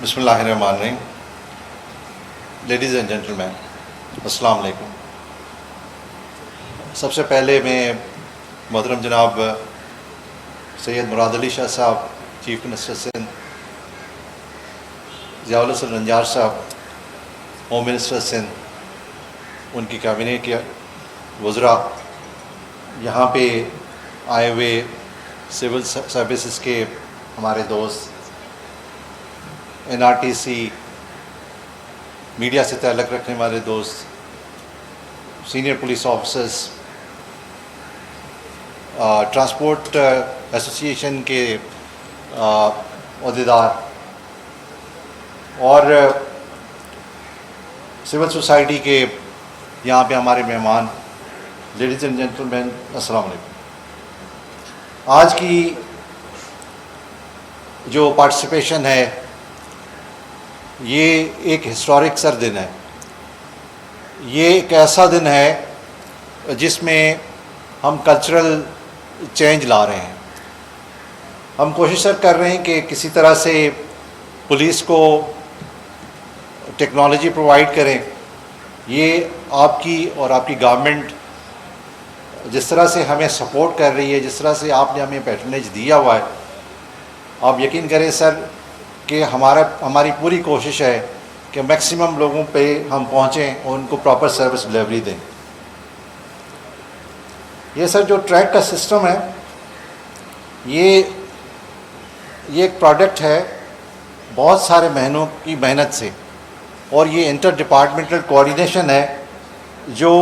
بسم اللہ الرحمن الرحیم. لیڈیز اینڈ جینٹلمین، السلام علیکم. سب سے پہلے میں محترم جناب سید مراد علی شاہ صاحب، چیف منسٹر سندھ، ضیاء الحسن نجار صاحب، ہوم منسٹر سندھ، ان کی کابینہ کے وزراء، یہاں پہ آئے ہوئے سول سروسز کے ہمارے دوست، NRTC میڈیا سے تعلق رکھنے والے دوست، سینئر پولیس آفیسرز، ٹرانسپورٹ ایسوسی ایشن کے عہدیدار اور سول سوسائٹی کے یہاں پہ ہمارے مہمان، لیڈیز اینڈ جینٹلمین، السلام علیکم. آج کی جو پارٹیسپیشن ہے یہ ایک ہسٹورک سر دن ہے. یہ ایک ایسا دن ہے جس میں ہم کلچرل چینج لا رہے ہیں. ہم کوشش کر رہے ہیں کہ کسی طرح سے پولیس کو ٹیکنالوجی پرووائڈ کریں. یہ آپ کی اور آپ کی گورنمنٹ جس طرح سے ہمیں سپورٹ کر رہی ہے، جس طرح سے آپ نے ہمیں پیٹرنیج دیا ہوا ہے، آپ یقین کریں سر کہ ہماری پوری کوشش ہے کہ میکسیمم لوگوں پہ ہم پہنچیں اور ان کو پراپر سروس ڈلیوری دیں. یہ سر جو ٹریک کا سسٹم ہے یہ ایک پروڈکٹ ہے بہت سارے مہینوں کی محنت سے، اور یہ انٹر ڈپارٹمنٹل کوآرڈینیشن ہے جو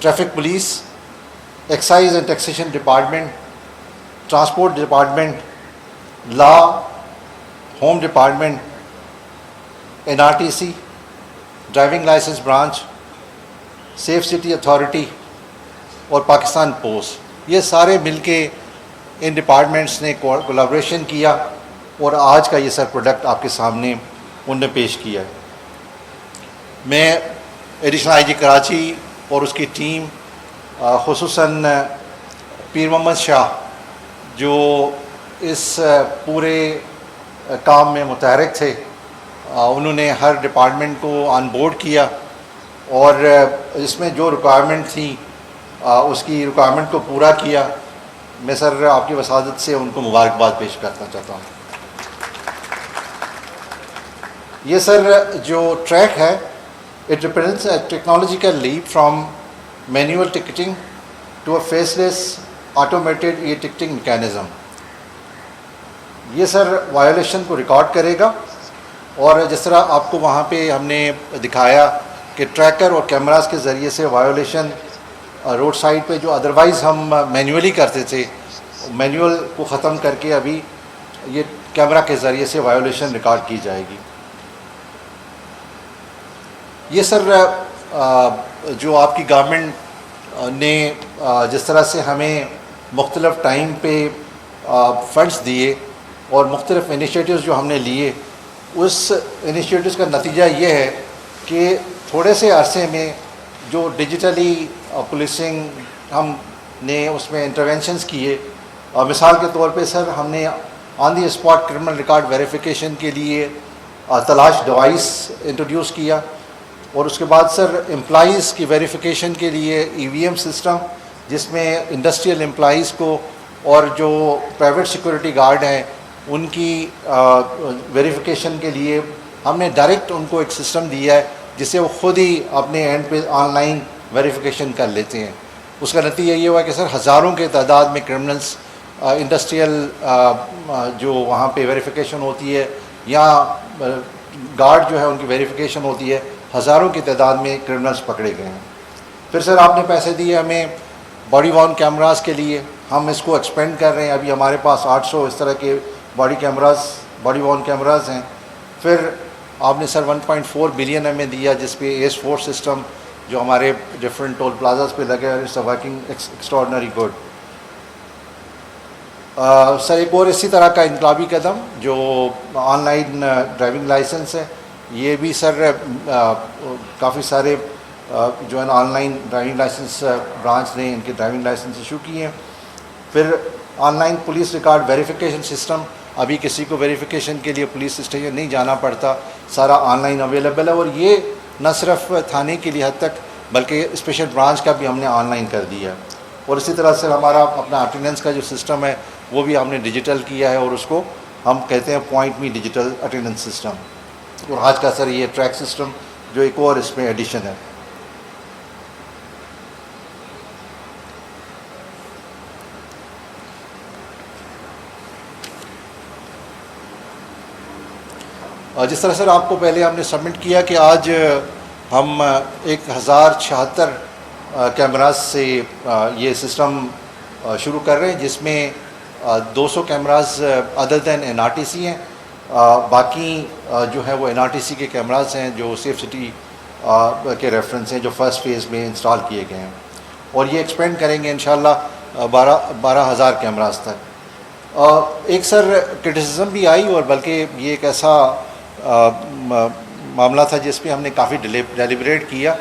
traffic police, excise and taxation department, transport department, law, home department, NRTC، driving license branch, safe city authority اور پاکستان پوسٹ، یہ سارے مل کے ان ڈپارٹمنٹس نے کولیبریشن کیا اور آج کا یہ سر پروڈکٹ آپ کے سامنے ان نے پیش کیا ہے. میں ایڈیشنل IG کراچی اور اس کی ٹیم، خصوصاً پیر محمد شاہ جو اس پورے کام میں متحرک تھے، انہوں نے ہر ڈپارٹمنٹ کو آن بورڈ کیا اور اس میں جو ریکوائرمنٹ تھی اس کی ریکوائرمنٹ کو پورا کیا. میں سر آپ کی وسادت سے ان کو مبارکباد پیش کرنا چاہتا ہوں. یہ سر جو ٹریک ہے it represents a technological leap from manual ticketing to a faceless automated e ticketing mechanism. یہ سر وائلیشن کو ریکارڈ کرے گا، اور جس طرح آپ کو وہاں پہ ہم نے دکھایا کہ ٹریکر اور کیمراز کے ذریعے سے وائلیشن روڈ سائڈ پہ جو ادروائز ہم مینولی کرتے تھے، مینول کو ختم کر کے ابھی یہ کیمرہ کے ذریعے سے وائلیشن ریکارڈ کی جائے گی. یہ سر جو آپ کی گورنمنٹ نے جس طرح سے ہمیں مختلف ٹائم پہ فنڈز دیے اور مختلف انیشیٹوز جو ہم نے لیے، اس انیشیٹوز کا نتیجہ یہ ہے کہ تھوڑے سے عرصے میں جو ڈیجیٹلی پولیسنگ ہم نے اس میں انٹرونشنز کیے. مثال کے طور پہ سر ہم نے آن دی اسپاٹ کرمنل ریکارڈ ویریفیکیشن کے لیے تلاش ڈیوائس انٹروڈیوس کیا، اور اس کے بعد سر امپلائیز کی ویریفیکیشن کے لیے EVM سسٹم، جس میں انڈسٹریل امپلائیز کو اور جو پرائیویٹ سیکورٹی گارڈ ہیں ان کی ویریفیکیشن کے لیے ہم نے ڈائریکٹ ان کو ایک سسٹم دیا ہے جس سے وہ خود ہی اپنے اینڈ پہ آن لائن ویریفیکیشن کر لیتے ہیں. اس کا نتیجہ یہ ہوا کہ سر ہزاروں کے تعداد میں کرمنلز انڈسٹریل جو وہاں پہ ویریفیکیشن ہوتی ہے یا گارڈ جو ہے ان کی ویریفیکیشن ہوتی ہے، ہزاروں کی تعداد میں کرمنلز پکڑے گئے ہیں. پھر سر آپ نے پیسے دیے ہمیں باڈی وارن کیمراز کے لیے، ہم اس کو ایکسپینڈ کر رہے ہیں. ابھی ہمارے پاس 800 اس طرح کے باڈی وارن کیمراز ہیں. پھر آپ نے سر 1.4 بلین ہمیں دیا جس پہ ایس فورس سسٹم جو ہمارے ڈفرینٹ ٹول پلازاز پہ لگے ہیں، اٹس ورکنگ ایکسٹراڈنری گڈ. سر ایک اور اسی طرح کا انقلابی قدم جو آن لائن ڈرائیونگ لائسنس ہے، یہ بھی سر کافی سارے جو ہے نا online driving license branch نے ان کے ڈرائیونگ لائسنس ایشو کیے ہیں. پھر online police record verification system ابھی کسی کو ویریفیکیشن کے لیے پولیس اسٹیشن نہیں جانا پڑتا، سارا آن لائن اویلیبل ہے، اور یہ نہ صرف تھانے کے لیے حد تک بلکہ اسپیشل برانچ کا بھی ہم نے آن لائن کر دیا ہے، اور اسی طرح سے ہمارا اپنا اٹینڈنس کا جو سسٹم ہے وہ بھی ہم نے ڈیجیٹل کیا ہے، اور اس کو ہم کہتے ہیں پوائنٹ می ڈیجیٹل اٹینڈنس سسٹم، اور آج کا سر یہ ٹریک سسٹم جو ایک اور اس میں ایڈیشن ہے۔ جس طرح سر آپ کو پہلے ہم نے سبمٹ کیا کہ آج ہم 1076 کیمراز سے یہ سسٹم شروع کر رہے ہیں، جس میں 200 کیمراز ادر دین NRTC ہیں، باقی جو ہے وہ NRTC کے کیمراز ہیں جو سیف سٹی کے ریفرنس ہیں، جو فرسٹ فیز میں انسٹال کیے گئے ہیں، اور یہ ایکسپینڈ کریں گے انشاءاللہ 12,000 کیمراز تک۔ ایک سر کرٹیسزم بھی آئی، اور بلکہ یہ ایک ایسا معاملہ تھا جس پہ ہم نے کافی ڈیلیبریٹ کیا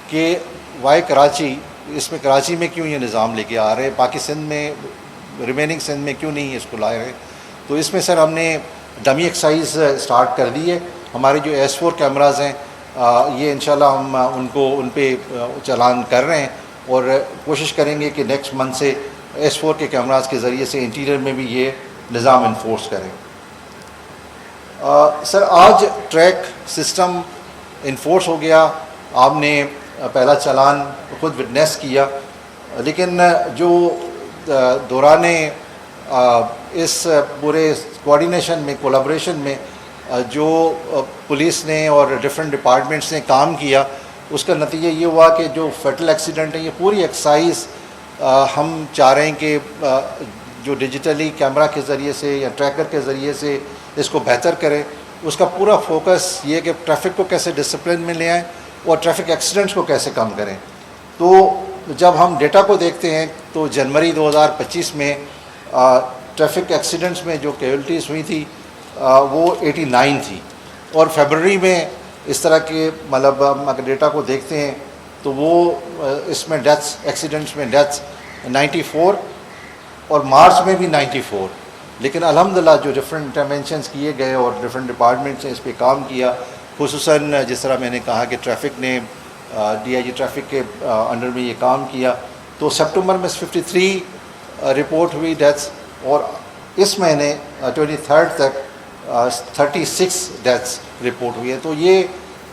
کہ وائی کراچی، اس میں کراچی میں کیوں یہ نظام لے کے آ رہے ہیں، باقی سندھ میں، ریمیننگ سندھ میں کیوں نہیں اس کو لائے رہے۔ تو اس میں سر ہم نے ڈمی ایکسرسائز سٹارٹ کر دی ہے۔ ہمارے جو S4 کیمراز ہیں یہ انشاءاللہ ہم ان پہ چالان کر رہے ہیں، اور کوشش کریں گے کہ نیکسٹ منتھ سے S4 کے کیمراز کے ذریعے سے انٹیریئر میں بھی یہ نظام انفورس کریں۔ سر آج ٹریک سسٹم انفورس ہو گیا، آپ نے پہلا چالان خود وٹنس کیا، لیکن جو دوران اس پورے کوآرڈینیشن میں، کولیبریشن میں جو پولیس نے اور ڈفرینٹ ڈپارٹمنٹس نے کام کیا، اس کا نتیجہ یہ ہوا کہ جو فیٹل ایکسیڈنٹ ہے، یہ پوری ایکسرسائز ہم چاہ رہے ہیں کہ جو ڈیجیٹلی کیمرہ کے ذریعے سے یا ٹریکر کے ذریعے سے اس کو بہتر کریں۔ اس کا پورا فوکس یہ کہ ٹریفک کو کیسے ڈسپلن میں لے آئیں اور ٹریفک ایکسیڈنٹس کو کیسے کم کریں۔ تو جب ہم ڈیٹا کو دیکھتے ہیں تو جنوری 2025 میں ٹریفک ایکسیڈنٹس میں جو کیجولٹیز ہوئی تھی وہ 89 تھی، اور فیبرری میں اس طرح کے مطلب ہم اگر ڈیٹا کو دیکھتے ہیں تو وہ اس میں ڈیتھس، ایکسیڈنٹس میں ڈیتھس 94، اور مارچ میں بھی 94۔ لیکن الحمدللہ جو ڈفرینٹ انٹرونشنس کیے گئے اور ڈفرینٹ ڈپارٹمنٹس نے اس پہ کام کیا، خصوصاً جس طرح میں نے کہا کہ ٹریفک نے DIG ٹریفک کے انڈر میں یہ کام کیا، تو سپٹمبر میں 53 رپورٹ ہوئی ڈیتھس، اور اس مہینے 23 تک 36 ڈیتھس رپورٹ ہوئی ہے۔ تو یہ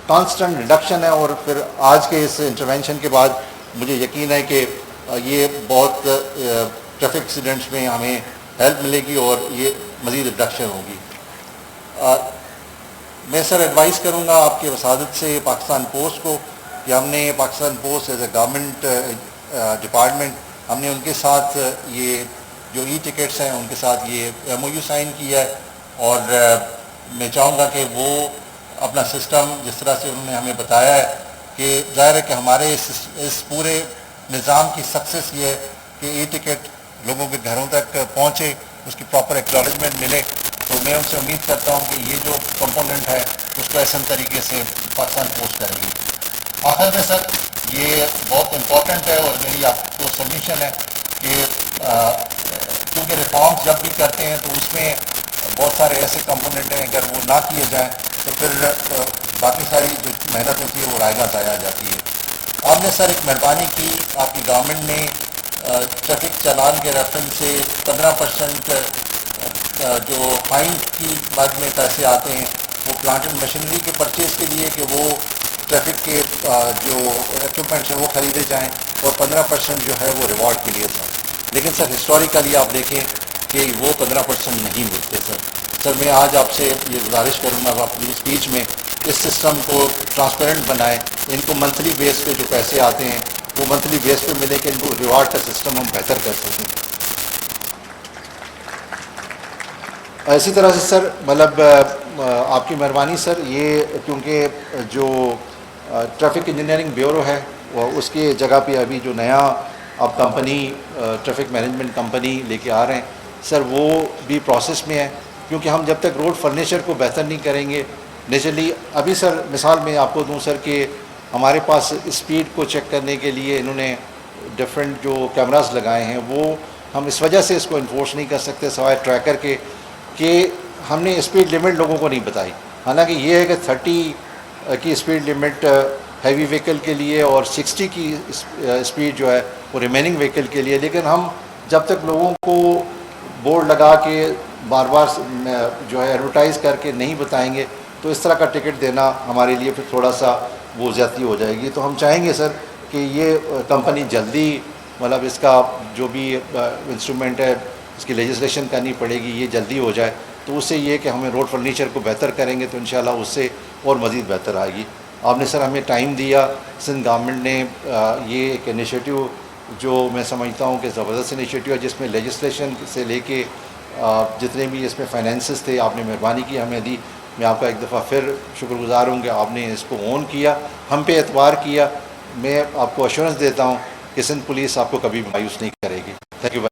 کانسٹنٹ ریڈکشن ہے، اور پھر آج کے اس انٹرونشن کے بعد مجھے یقین ہے کہ یہ بہت ٹریفک ایکسیڈنٹس میں ہمیں ہیلپ ملے گی اور یہ مزید ریڈکشن ہوگی۔ میں سر ایڈوائز کروں گا آپ کے وسادت سے پاکستان پوسٹ کو کہ ہم نے Pakistan post as a government department, ہم نے ان کے ساتھ یہ جو ٹکٹس ہیں ان کے ساتھ یہ MOU سائن کیا ہے، اور میں چاہوں گا کہ وہ اپنا سسٹم جس طرح سے انہوں نے ہمیں بتایا ہے کہ ظاہر ہے کہ ہمارے اس پورے نظام کی سکسیس یہ ہے کہ ٹکٹ لوگوں کے گھروں تک پہنچے، اس کی پراپر ایکنالجمنٹ ملے۔ تو میں ان سے امید کرتا ہوں کہ یہ جو کمپوننٹ ہے اس کو احسن طریقے سے پاکستان پوسٹ کرے گی۔ آخر میں سر یہ بہت امپورٹنٹ ہے، اور میری آپ کو سبمیشن ہے کہ کیونکہ ریفارمز جب بھی کرتے ہیں تو اس میں بہت سارے ایسے کمپوننٹ ہیں، اگر وہ نہ کیے جائیں تو پھر باقی ساری جو محنت ہوتی ہے وہ رائگاں ضائع جاتی ہے۔ آپ نے سر ایک مہربانی کی، آپ کی گورنمنٹ نے ٹریفک چالان کے ریفرنس سے 15% جو فائن کی بعد میں پیسے آتے ہیں وہ پلانٹ اینڈ مشینری کے پرچیز کے لیے کہ وہ ٹریفک کے جو ایکوپمنٹس ہیں وہ خریدے جائیں، اور 15% جو ہے وہ ریوارڈ کے لیے تھا۔ لیکن سر ہسٹوریکلی آپ دیکھیں کہ وہ 15% نہیں ملتے سر میں آج آپ سے یہ گزارش کروں گا اپنی اسپیچ میں اس سسٹم کو ٹرانسپیرنٹ بنائیں، ان کو منتھلی بیس پہ جو پیسے آتے ہیں وہ منتھلی بیس پہ ملے کہ ان کو ریوارڈ کا سسٹم ہم بہتر کر سکیں۔ اسی طرح سے سر مطلب آپ کی مہربانی سر، یہ کیونکہ جو ٹریفک انجینئرنگ بیورو ہے وہ اس کی جگہ پہ ابھی جو نیا اب کمپنی ٹریفک مینجمنٹ کمپنی لے کے آ رہے ہیں سر، وہ بھی پروسیس میں ہے، کیونکہ ہم جب تک روڈ فرنیچر کو بہتر نہیں کریں گے نیچرلی ابھی سر مثال میں آپ کو دوں سر کہ ہمارے پاس اسپیڈ کو چیک کرنے کے لیے انہوں نے ڈفرینٹ جو کیمراز لگائے ہیں، وہ ہم اس وجہ سے اس کو انفورس نہیں کر سکتے سوائے ٹریکر کے کہ ہم نے اسپیڈ لمٹ لوگوں کو نہیں بتائی، حالانکہ یہ ہے کہ 30 کی اسپیڈ لمٹ ہیوی وہیکل کے لیے اور 60 کی اسپیڈ جو ہے وہ ریمیننگ وہیکل کے لیے، لیکن ہم جب تک لوگوں کو بورڈ لگا کے بار بار جو ہے ایڈورٹائز کر کے نہیں بتائیں گے تو اس طرح کا ٹکٹ دینا ہمارے لیے پھر تھوڑا سا وہ زیادتی ہو جائے گی. تو ہم چاہیں گے سر کہ یہ کمپنی جلدی مطلب اس کا جو بھی انسٹرومنٹ ہے اس کی لیجسلیشن کرنی پڑے گی، یہ جلدی ہو جائے. تو اس سے یہ کہ ہمیں روڈ فرنیچر کو بہتر کریں گے تو انشاءاللہ اس سے اور مزید بہتر آئے گی. آپ نے سر ہمیں ٹائم دیا، سندھ گورنمنٹ نے یہ ایک انیشیٹو جو میں سمجھتا ہوں کہ زبردست انیشیٹو ہے، جس میں لیجسلیشن سے لے کے جتنے بھی اس میں فائنینسز تھے آپ نے مہربانی کی ہمیں دی. میں آپ کا ایک دفعہ پھر شکر گزار ہوں کہ آپ نے اس کو اون کیا، ہم پہ اعتبار کیا. میں آپ کو ایشورنس دیتا ہوں کہ سندھ پولیس آپ کو کبھی مایوس نہیں کرے گی. Thank you.